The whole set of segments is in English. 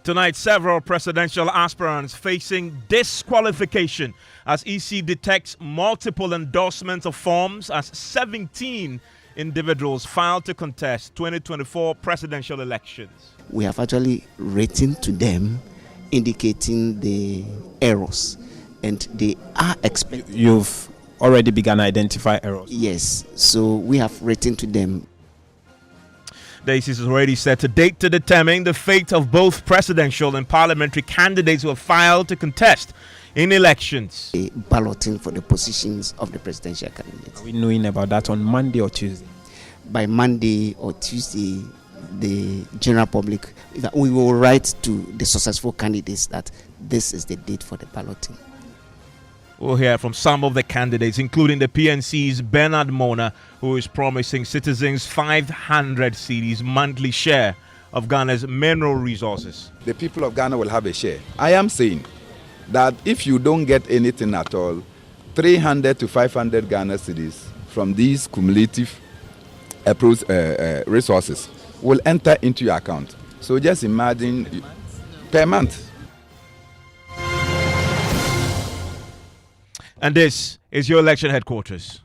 Tonight, several presidential aspirants facing disqualification as EC detects multiple endorsements of forms as 17 individuals filed to contest 2024 presidential elections. We have actually written to them indicating the errors, and they are expecting. You've already begun to identify errors? Yes, so we have written to them. The EC is already set a date to determine the fate of both presidential and parliamentary candidates who have filed to contest in elections. Balloting for the positions of the presidential candidates. Are we knowing about that on Monday or Tuesday? By Monday or Tuesday, the general public, we will write to the successful candidates that this is the date for the balloting. We'll hear from some of the candidates, including the PNC's Bernard Mona, who is promising citizens 500 cedis monthly share of Ghana's mineral resources. The people of Ghana will have a share. I am saying that if you don't get anything at all, 300 to 500 Ghana cedis from these cumulative resources will enter into your account. So just imagine per month. And this is your election headquarters.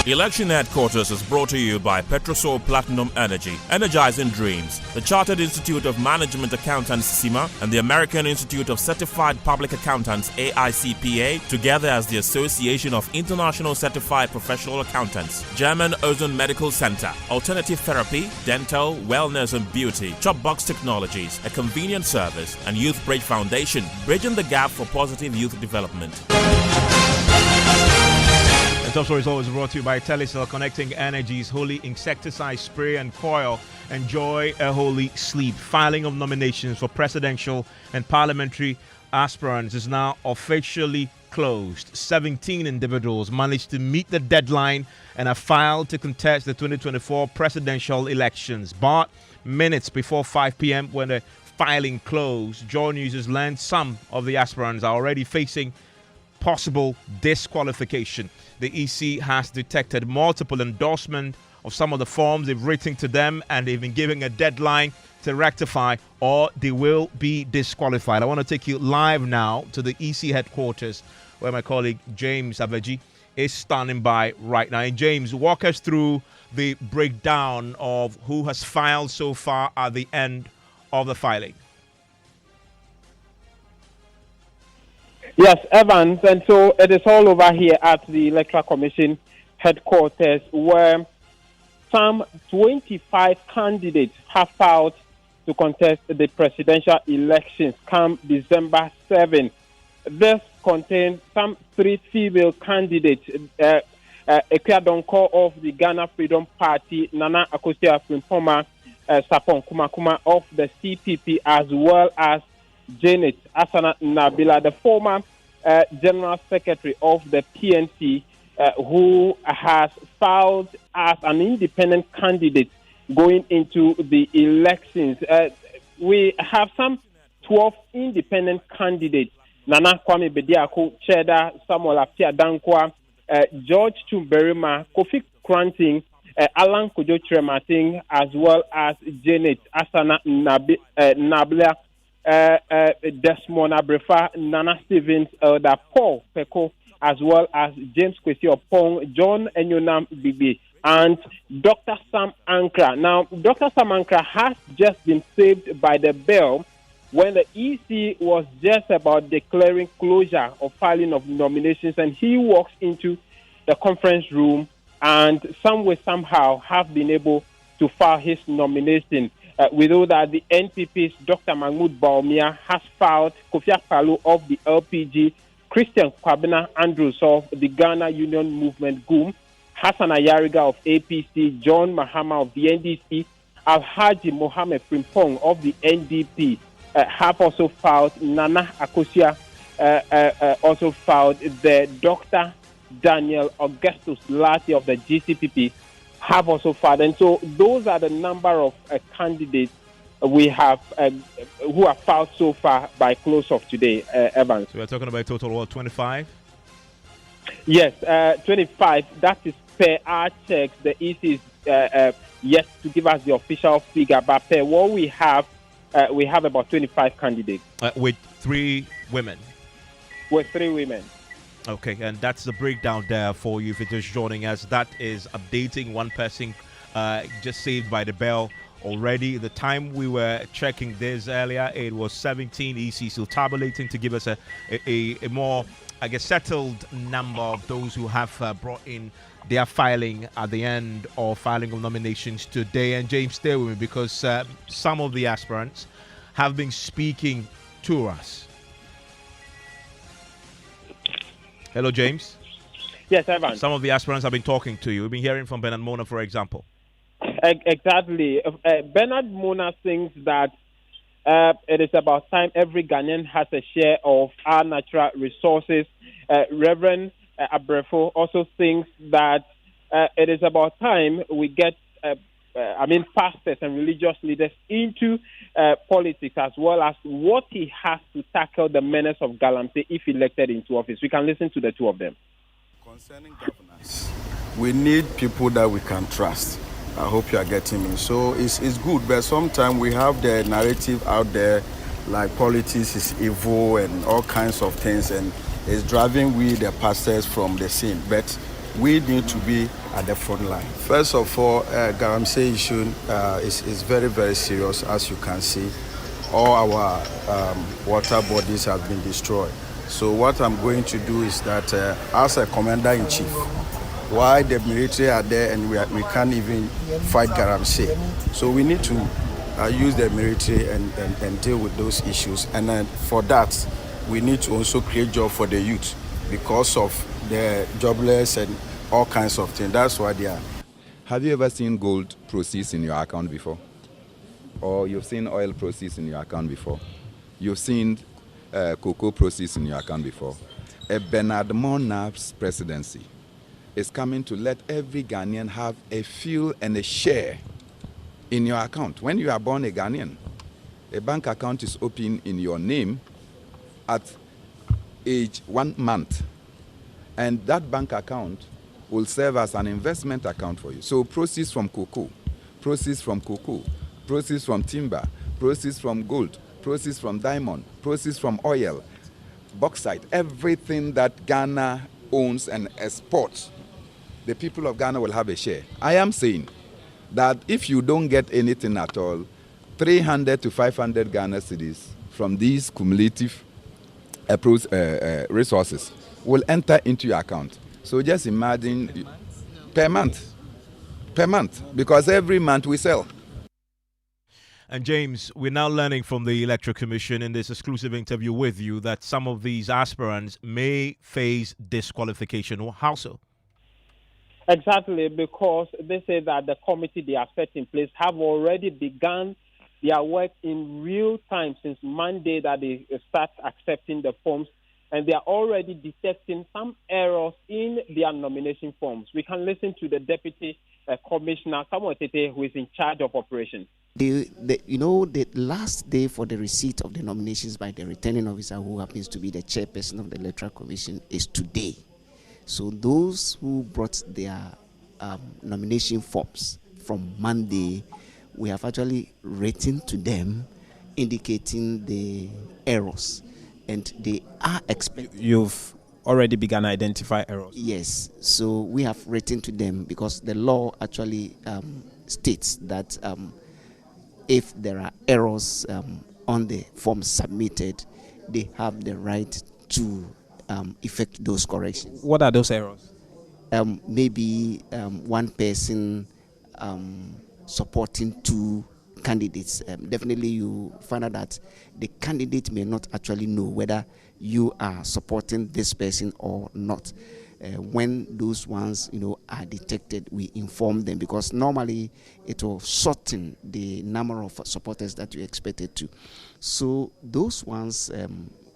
Election Headquarters is brought to you by Petrosol Platinum Energy, Energizing Dreams, the Chartered Institute of Management Accountants CIMA, and the American Institute of Certified Public Accountants AICPA, together as the Association of International Certified Professional Accountants, German Ozone Medical Center, Alternative Therapy, Dental, Wellness and Beauty, Chopbox Technologies, a convenient service, and Youth Bridge Foundation, bridging the gap for positive youth development. The top story is always brought to you by Telecel, connecting Energy's holy insecticide spray and coil. Enjoy a holy sleep. Filing of nominations for presidential and parliamentary aspirants is now officially closed. 17 individuals managed to meet the deadline and have filed to contest the 2024 presidential elections. But minutes before 5 p.m. when the filing closed, Joy News has learned some of the aspirants are already facing possible disqualification. The EC has detected multiple endorsement of some of the forms they've written to them, and they've been giving a deadline to rectify, or they will be disqualified. I want to take you live now to the EC headquarters, where my colleague James Aveji is standing by right now. And James, walk us through the breakdown of who has filed so far at the end of the filing. Yes, Evans, and so it is all over here at the Electoral Commission headquarters, where some 25 candidates have filed to contest the presidential elections come December 7. This contains some 3 female candidates, Ekwadonko of the Ghana Freedom Party, Nana Akosua-Amponsah Sapon Kumakuma of the CPP, as well as Janet Asana Nabila, the former General Secretary of the PNC, who has filed as an independent candidate going into the elections. We have some 12 independent candidates: Nana Kwame Bediako, Cheddar, Samuel Apia Dankwa, George Chumberima, Kofi Kranting, Alan Kojo Tremating, as well as Janet Asana Nabila, Desmond Abrefa, Nana Stevens, Elder Paul Peko, as well as James Kwesi Opong, John Enyonam Bibi, and Dr. Sam Ankra. Now, Dr. Sam Ankra has just been saved by the bell when the EC was just about declaring closure of filing of nominations, and he walks into the conference room and somehow have been able to file his nomination. We know that the NPP's Dr. Mahmoud Baumia has filed, Kofi Akpaloo of the LPG, Christian Kwabena Andrews of the Ghana Union Movement GUM, Hassan Ayariga of APC, John Mahama of the NDC, Alhaji Mohammed Frimpong of the NDP have also filed. Nana Akosua also filed. The Dr. Daniel Augustus Lati of the GCPP have also filed. And so those are the number of candidates we have who have filed so far by close of today, Evans. So we're talking about a total of 25? Yes, 25. That is per our checks. The EC is yet to give us the official figure. But per what we have about 25 candidates. With 3 women. With 3 women. Okay, and that's the breakdown there for you if you're just joining us. That is updating one person just saved by the bell already. The time we were checking this earlier, it was 17 EC, so tabulating to give us a more, I guess, settled number of those who have brought in their filing at the end of filing of nominations today. And James, stay with me because some of the aspirants have been speaking to us. Hello, James. Yes, Evan. Some of the aspirants have been talking to you. We've been hearing from Bernard Mona, for example. Exactly. Bernard Mona thinks that it is about time every Ghanaian has a share of our natural resources. Reverend Abrefo also thinks that it is about time we get pastors and religious leaders into politics, as well as what he has to tackle the menace of Galamsey if elected into office. We can listen to the two of them. Concerning governance, we need people that we can trust. I hope you are getting me. So it's good, but sometimes we have the narrative out there like politics is evil and all kinds of things, and it's driving we the pastors from the scene. But we need to be at the front line. First of all, Galamsey issue is very, very serious. As you can see, all our water bodies have been destroyed. So what I'm going to do is that as a commander-in-chief, why the military are there and we can't even fight Galamsey. So we need to use the military and deal with those issues. And then for that, we need to also create jobs for the youth because of the jobless and all kinds of things. That's why they are. Have you ever seen gold proceeds in your account before? Or you've seen oil proceeds in your account before? You've seen cocoa proceeds in your account before? A Bernard Mona's presidency is coming to let every Ghanaian have a feel and a share in your account. When you are born a Ghanaian, a bank account is open in your name at age 1 month. And that bank account will serve as an investment account for you. So proceeds from cocoa, proceeds from cocoa, proceeds from timber, proceeds from gold, proceeds from diamond, proceeds from oil, bauxite, everything that Ghana owns and exports, the people of Ghana will have a share. I am saying that if you don't get anything at all, 300 to 500 Ghana cedis from these cumulative resources will enter into your account. So just imagine per month, because every month we sell. And James, we're now learning from the Electoral Commission in this exclusive interview with you that some of these aspirants may face disqualification. How so? Exactly, because they say that the committee they have set in place have already begun their work in real time since Monday that they start accepting the forms, and they are already detecting some errors in their nomination forms. We can listen to the Deputy Commissioner, Samuel Tete, who is in charge of operations. The last day for the receipt of the nominations by the returning officer, who happens to be the chairperson of the Electoral Commission, is today. So those who brought their nomination forms from Monday, we have actually written to them indicating the errors, and they are expecting. You've already begun to identify errors. Yes, so we have written to them because the law actually states that if there are errors on the forms submitted, they have the right to effect those corrections. What are those errors? Maybe one person supporting 2 candidates. Definitely you find out that the candidate may not actually know whether you are supporting this person or not. When those ones are detected, we inform them, because normally it will shorten the number of supporters that you expected to. So those ones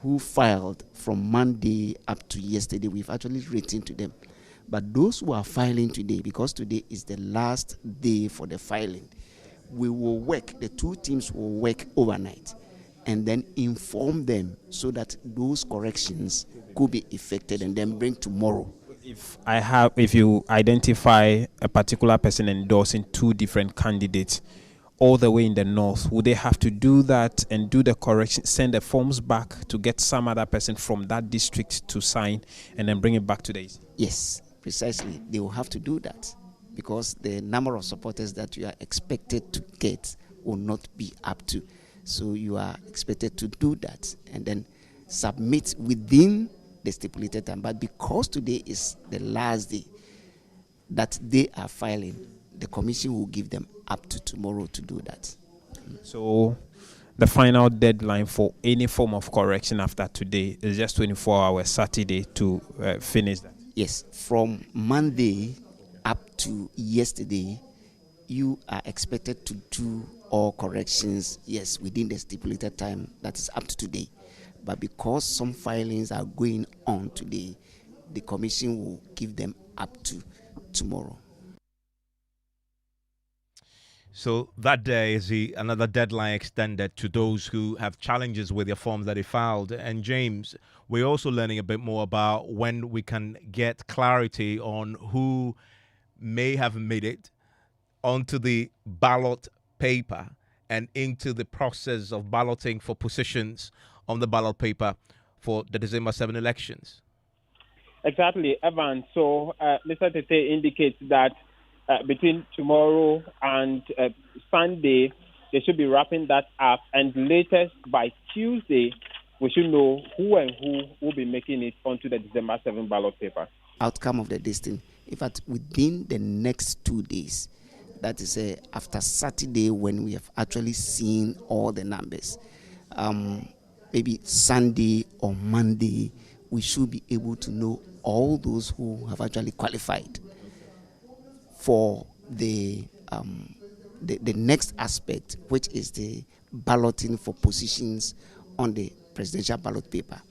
who filed from Monday up to yesterday, we've actually written to them. But those who are filing today, because today is the last day for the filing, we will work, the 2 teams will work overnight and then inform them so that those corrections could be effected and then bring tomorrow If you identify a particular person endorsing two different candidates all the way in the north, would they have to do that and do the correction, send the forms back to get some other person from that district to sign and then bring it back to the east? Yes, precisely. They will have to do that because the number of supporters that you are expected to get will not be up to. So you are expected to do that and then submit within the stipulated time. But because today is the last day that they are filing, the commission will give them up to tomorrow to do that. So the final deadline for any form of correction after today is just 24 hours, Saturday, to finish that? Yes, from Monday up to yesterday, you are expected to do all corrections, yes, within the stipulated time that is up to today. But because some filings are going on today, the commission will give them up to tomorrow. So that day is another deadline extended to those who have challenges with their forms that they filed. And James, we're also learning a bit more about when we can get clarity on who may have made it onto the ballot paper and into the process of balloting for positions on the ballot paper for the December 7 elections. Exactly, Evan. So Mr. Tete indicates that between tomorrow and Sunday, they should be wrapping that up, and latest by Tuesday, we should know who and who will be making it onto the December 7 ballot paper. Outcome of the listing, in fact, within the next 2 days, that is after Saturday when we have actually seen all the numbers, maybe Sunday or Monday, we should be able to know all those who have actually qualified for the next aspect, which is the balloting for positions on the presidential ballot paper.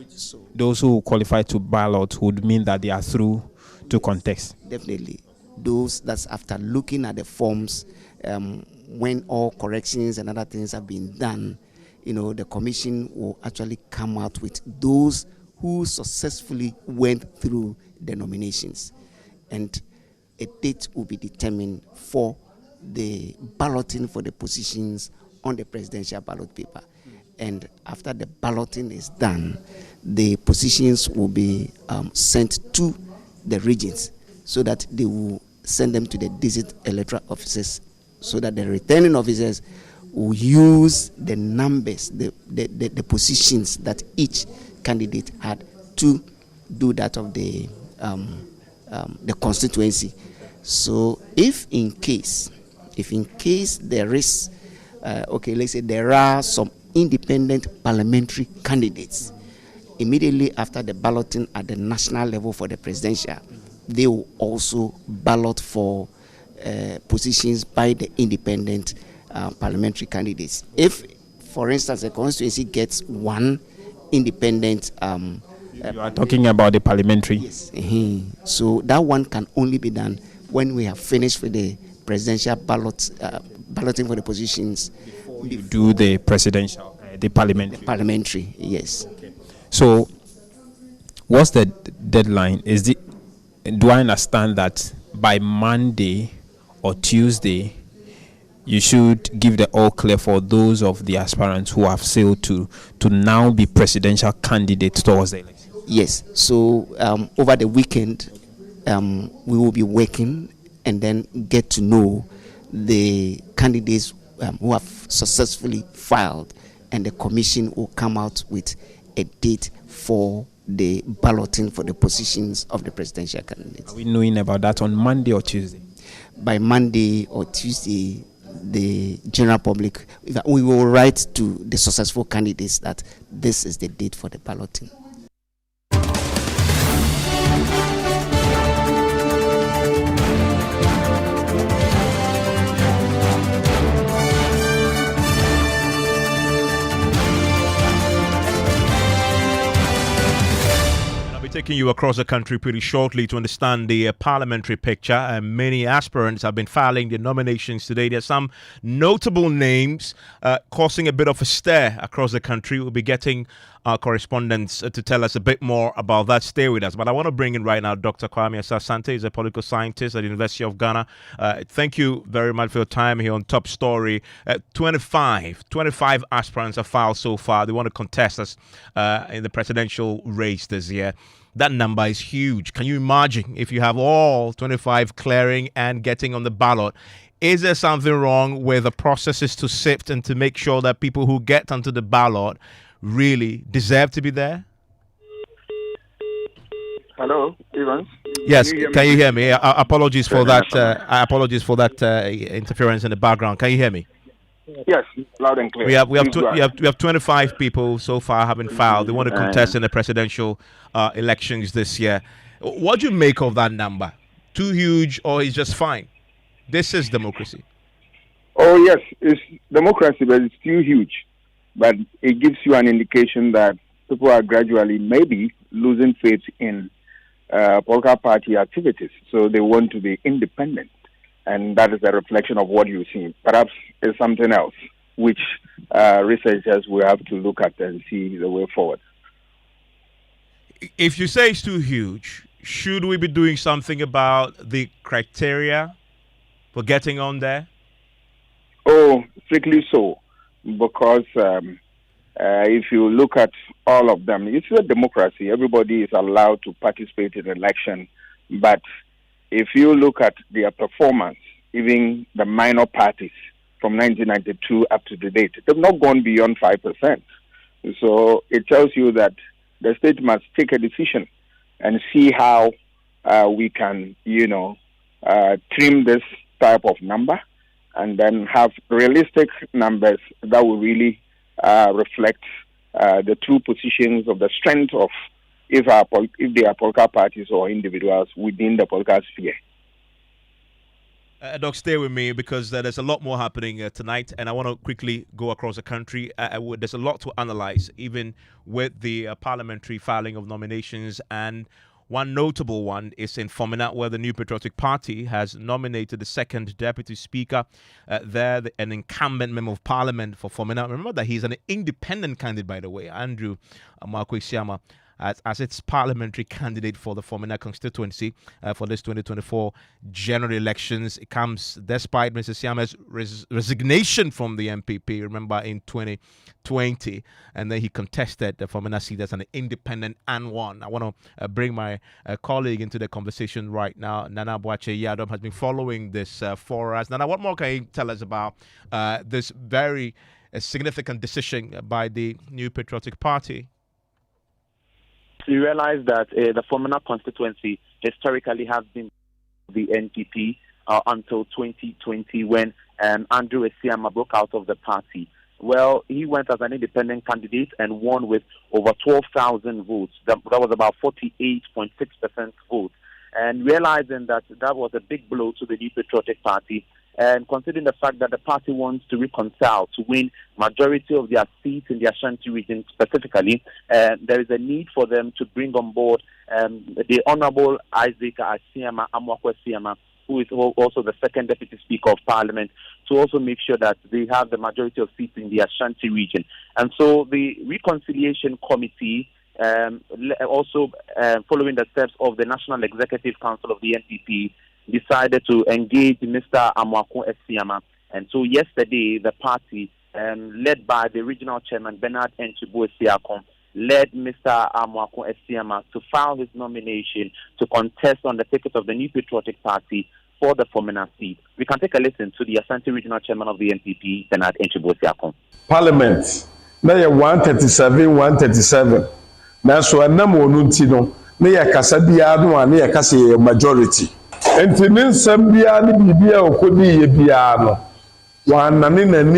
So those who qualify to ballot would mean that they are through to contest. Definitely. Those that's after looking at the forms, when all corrections and other things have been done, the commission will actually come out with those who successfully went through the nominations. And a date will be determined for the balloting for the positions on the presidential ballot paper. And after the balloting is done, the positions will be sent to the regions so that they will send them to the district electoral offices so that the returning officers will use the numbers, the positions that each candidate had to do that of the constituency. So if in case there is, let's say there are some independent parliamentary candidates, immediately after the balloting at the national level for the presidential, they will also ballot for positions by the independent parliamentary candidates. If, for instance, a constituency gets one independent... you are talking about the parliamentary? Yes. So that one can only be done when we have finished with the presidential balloting for the positions. Before you do the presidential, the parliamentary? The parliamentary, yes. Okay. So what's the deadline? Do I understand that by Monday or Tuesday, you should give the all clear for those of the aspirants who have sailed to now be presidential candidates towards the election? Yes. So over the weekend, we will be working and then get to know the candidates who have successfully filed, and the commission will come out with a date for the balloting for the positions of the presidential candidates. Are we knowing about that on Monday or Tuesday? By Monday or Tuesday, the general public, we will write to the successful candidates that this is the date for the balloting. Taking you across the country pretty shortly to understand the parliamentary picture. Many aspirants have been filing their nominations today. There's some notable names causing a bit of a stir across the country. We'll be getting our correspondents to tell us a bit more about that. Stay with us. But I want to bring in right now Dr. Kwame Asante. He's a political scientist at the University of Ghana. Thank you very much for your time here on Top Story. 25 aspirants have filed so far. They want to contest us in the presidential race this year. That number is huge. Can you imagine if you have all 25 clearing and getting on the ballot? Is there something wrong with the processes to sift and to make sure that people who get onto the ballot really deserve to be there? Hello, Evans. Yes, can you hear me? Apologies for that. Apologies for that interference in the background. Can you hear me? Yes, loud and clear. We have 25 people so far having filed. They want to contest in the presidential elections this year. What do you make of that number? Too huge, or is just fine? This is democracy. Oh yes, it's democracy, but it's too huge. But it gives you an indication that people are gradually maybe losing faith in political party activities. So they want to be independent. And that is a reflection of what you see. Perhaps it's something else, which researchers will have to look at and see the way forward. If you say it's too huge, should we be doing something about the criteria for getting on there? Oh, strictly so. Because if you look at all of them, it's a democracy. Everybody is allowed to participate in election. But if you look at their performance, even the minor parties from 1992 up to the date, they've not gone beyond 5%. So it tells you that the state must take a decision and see how we can, trim this type of number and then have realistic numbers that will really reflect the true positions of the strength of if they are political parties or individuals within the political sphere. Doc, stay with me because there's a lot more happening tonight, and I want to quickly go across the country. There's a lot to analyze, even with the parliamentary filing of nominations, and one notable one is in Fomena, where the New Patriotic Party has nominated the second deputy speaker, an incumbent member of parliament for Fomena. Remember that he's an independent candidate, by the way, Andrew Amarko Isiama, as its parliamentary candidate for the Fomena constituency for this 2024 general elections. It comes despite Mr. Siama's resignation from the MPP, remember, in 2020, and then he contested the Fomena seat as an independent and won. I want to bring my colleague into the conversation right now. Nana Boache Yadom has been following this for us. Nana, what more can you tell us about this very significant decision by the New Patriotic Party? We realize that the Fomena constituency historically has been the NPP until 2020 when Andrew Esiama broke out of the party. Well, he went as an independent candidate and won with over 12,000 votes. That was about 48.6% votes. And realizing that was a big blow to the New Patriotic Party, and considering the fact that the party wants to reconcile to win majority of their seats in the Ashanti region specifically, there is a need for them to bring on board the Honorable Isaac Asiama Amwakwa Siama, who is also the second deputy speaker of parliament, to also make sure that they have the majority of seats in the Ashanti region. And so the reconciliation committee, also following the steps of the National Executive Council of the NPP, decided to engage Mr. Amwako Esiama. And so yesterday, the party, led by the regional chairman, Bernard Enchibu Esiakon, led Mr. Amwako Esiama to file his nomination to contest on the ticket of the New Patriotic Party for the Fomena seat. We can take a listen to the Ashanti regional chairman of the NPP, Bernard Enchibu Esiakon. Parliament, now you're 137. Now so a number of Nuntino, now you're Casabiano and you're Cassi majority. And to me, some Biani Bibia or could be a piano. Parliament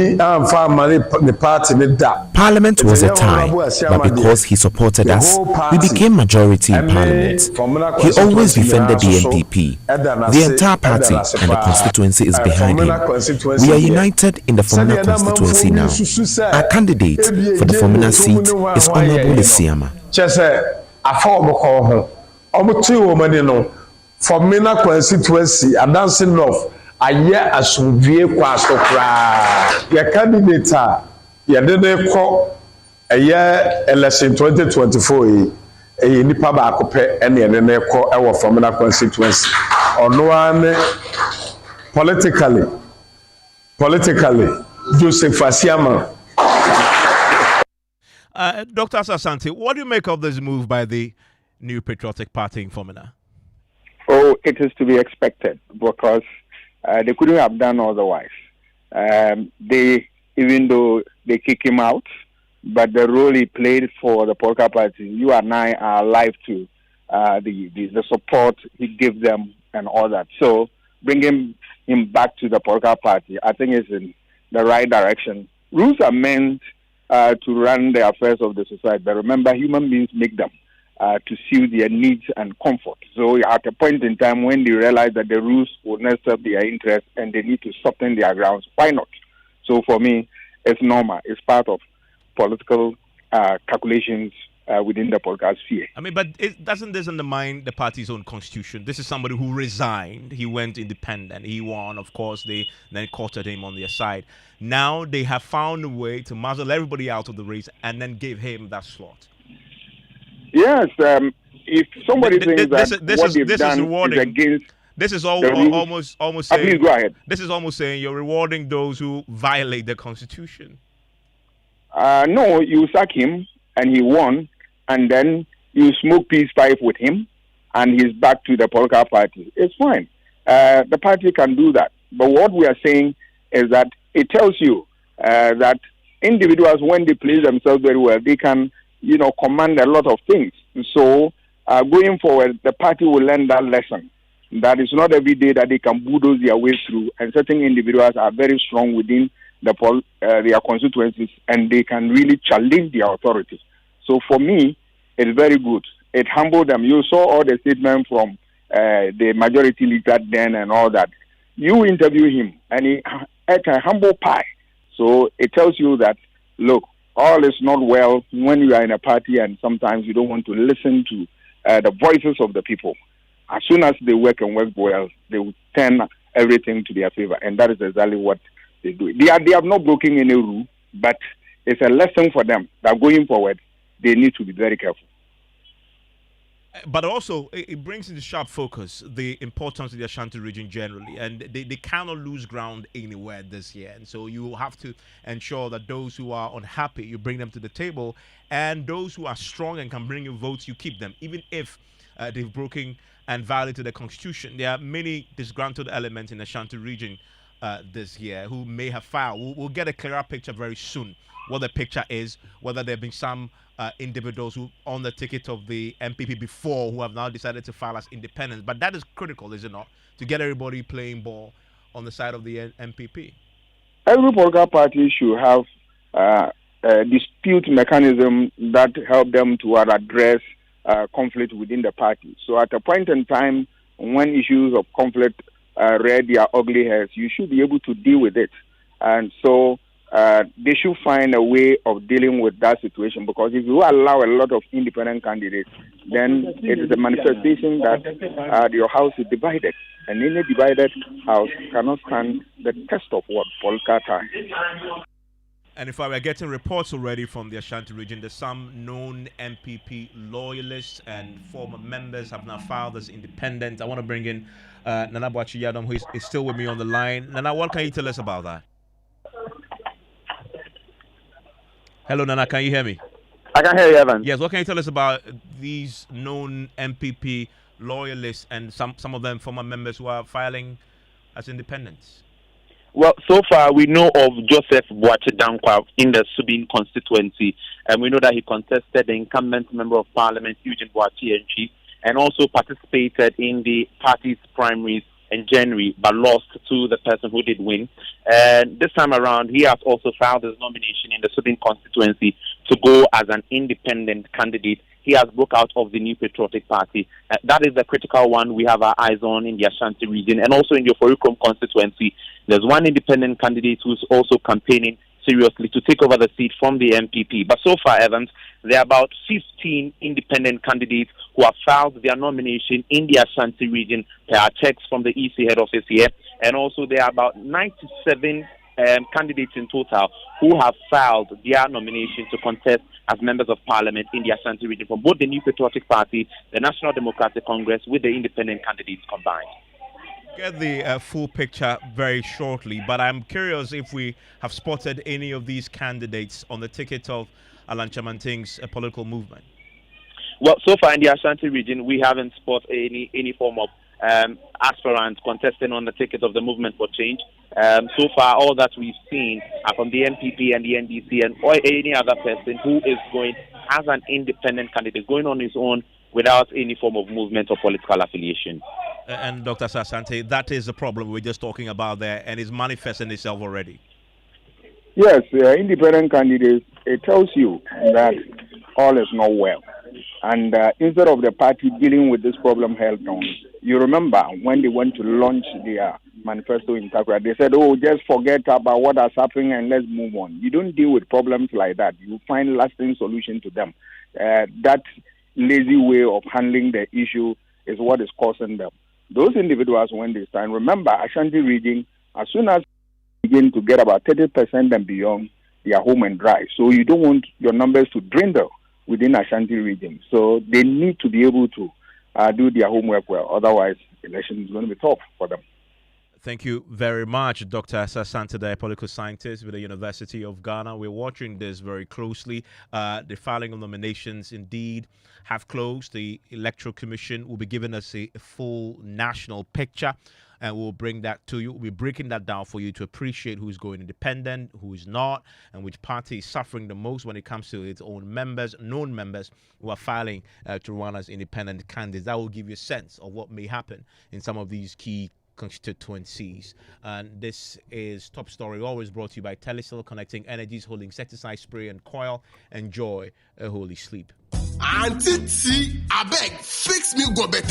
was a tie, but because he supported us, we became majority in Parliament. He always defended the NPP. The entire party and the constituency is behind him. We are united in the Fomena constituency now. Our candidate for the Fomena seat is Honorable Isiama. Fomena constituency, a dancing off. Aya asumvie kwa sokra ya candidate ya dede ko ɛyɛ election 2024 yi ɛyɛ nipa baako pɛ ɛne ɛne ne kɔ ɛwɔ Famina constituency ɔno ane politically Joseph Asiama. Dr. Asante, what do you make of this move by the New Patriotic Party in Famina? Oh, it is to be expected because they couldn't have done otherwise. Even though they kick him out, but the role he played for the Polka Party, you and I are alive to the support he gave them and all that. So bringing him back to the Polka Party, I think is in the right direction. Rules are meant to run the affairs of the society, but remember, human beings make them to suit their needs and comfort. So at a point in time when they realize that the rules will not serve their interests and they need to soften their grounds, why not? So for me, it's normal. It's part of political calculations within the political sphere. I mean, but doesn't this undermine the party's own constitution? This is somebody who resigned. He went independent. He won. Of course, they then courted him on their side. Now they have found a way to muzzle everybody out of the race and then give him that slot. Yes. If somebody thinks that what they've done is against... This is almost saying. Please go ahead. This is almost saying you're rewarding those who violate the constitution. No, you sack him and he won, and then you smoke peace pipe with him, and he's back to the Polka Party. It's fine. The party can do that. But what we are saying is that it tells you that individuals, when they play themselves very well, they can, command a lot of things. So going forward, the party will learn that lesson. That is not every day that they can bulldoze their way through, and certain individuals are very strong within their constituencies, and they can really challenge their authority. So for me, it's very good. It humbled them. You saw all the statements from the majority leader then and all that. You interview him, and he ate a humble pie. So it tells you that, look, all is not well when you are in a party, and sometimes you don't want to listen to the voices of the people. As soon as they work and work well, they will turn everything to their favor, and that is exactly what they do. They have not broken any rule, but it's a lesson for them that going forward, they need to be very careful. But also, it brings into sharp focus the importance of the Ashanti region generally, and they cannot lose ground anywhere this year. And so you have to ensure that those who are unhappy, you bring them to the table, and those who are strong and can bring you votes, you keep them, even if they've broken and violated the constitution. There are many disgruntled elements in the Ashanti region this year who may have filed. We'll get a clearer picture very soon, what the picture is, whether there have been some individuals who on the ticket of the MPP before who have now decided to file as independents. But that is critical, is it not, to get everybody playing ball on the side of the MPP? Every political party should have a dispute mechanism that help them to address conflict within the party. So at a point in time when issues of conflict rear their ugly heads, you should be able to deal with it. And so they should find a way of dealing with that situation, because if you allow a lot of independent candidates, then it is a manifestation that your house is divided. And any divided house cannot stand the test of what? Polka time. And if I were getting reports already from the Ashanti region, there's some known MPP loyalists and former members have now filed as independents. I want to bring in Nana Boachi Yadom, who is still with me on the line. Nana, what can you tell us about that? Hello, Nana, can you hear me? I can hear you, Evan. Yes, what can you tell us about these known MPP loyalists and some of them former members who are filing as independents? Well, so far we know of Joseph Boachi Dankwa in the Subin constituency, and we know that he contested the incumbent member of parliament, Eugene Boachi Enchi, and also participated in the party's primaries in January, but lost to the person who did win. And this time around, he has also filed his nomination in the Subin constituency to go as an independent candidate. He has broke out of the New Patriotic Party. That is the critical one we have our eyes on in the Ashanti region. And also in the Oforikrom constituency, there's one independent candidate who's also campaigning seriously to take over the seat from the MPP. But so far, Evans, there are about 15 independent candidates who have filed their nomination in the Ashanti region per our checks from the EC head office here. And also there are about 97 candidates in total who have filed their nomination to contest as members of parliament in the Ashanti region from both the New Patriotic Party, the National Democratic Congress, with the independent candidates combined. Get the full picture very shortly, but I'm curious if we have spotted any of these candidates on the ticket of Alan Chamanting's political movement. Well, so far in the Ashanti region, we haven't spotted any form of aspirants contesting on the ticket of the Movement for Change. So far, all that we've seen are from the MPP and the NDC or any other person who is going as an independent candidate, going on his own without any form of movement or political affiliation. And Dr. Asante, that is the problem we're just talking about there, and it's manifesting itself already. Yes, independent candidates, it tells you that all is not well. And instead of the party dealing with this problem head on, you remember when they went to launch their manifesto in Takra, they said, oh, just forget about what has happened and let's move on. You don't deal with problems like that. You find lasting solution to them. That lazy way of handling the issue is what is causing them. Those individuals, when they stand, remember, Ashanti region, as soon as you begin to get about 30% and beyond, they are home and dry. So you don't want your numbers to dwindle within Ashanti region. So they need to be able to do their homework well. Otherwise, election is going to be tough for them. Thank you very much, Dr. Asante, the political scientist with the University of Ghana. We're watching this very closely. The filing of nominations indeed have closed. The Electoral Commission will be giving us a full national picture, and we'll bring that to you. We'll be breaking that down for you to appreciate who's going independent, who is not, and which party is suffering the most when it comes to its own members, known members who are filing to run as independent candidates. That will give you a sense of what may happen in some of these key constituencies. And this is Top Story, always brought to you by Telecel, connecting energies, holding insecticide spray and coil. Enjoy a holy sleep. Auntie T, I beg, fix me go better.